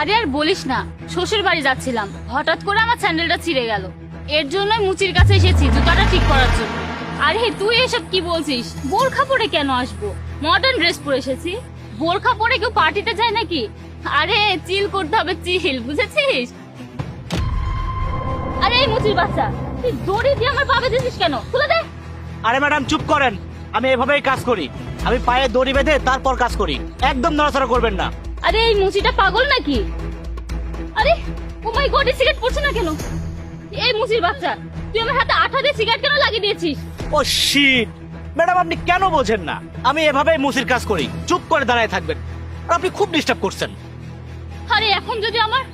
আরে আর বলিস না, শ্বশুর বাড়ি যাচ্ছিলাম, হঠাৎ করে আমার স্যান্ডেলটা ছিঁড়ে গেল। এর জন্যই মুচির কাছে এসেছি জুতাটা ঠিক করার জন্য। আরে তুই এসব কি বলছিস? বোরখা পরে কেন আসবো? মডার্ন ড্রেস পরে এসেছি। বোরখা পরে কেউ পার্টিতে যায় নাকি? আরে চিল করতে হবে, চিল, বুঝেছিস? আরে এই মুচির বাচ্চা, তুই দড়ি দিয়ে আমার পা বেঁধেছিস কেন? খুলে দে। আরে ম্যাডাম চুপ করেন, আমি এভাবেই কাজ করি। আমি পায়ে দড়ি বেঁধে তারপর কাজ করি, একদম নড়াচড়া করবেন না। আরে এই মুচিটা পাগল নাকি? আরে ও মাই গড, সিগারেট পড়ছে না কেন? এই মুচির বাচ্চা, তুই আমার হাতে আঠা দিয়ে সিগারেট কেন লাগিয়ে দিয়েছিস? ও শিট, ম্যাডাম আপনি কেন বোঝেন না? আমি এভাবেই মুসির কাজ করি, চুপ করে দাঁড়ায় থাকবেন। আর আপনি খুব ডিস্টার্ব করছেন। আরে এখন যদি আমার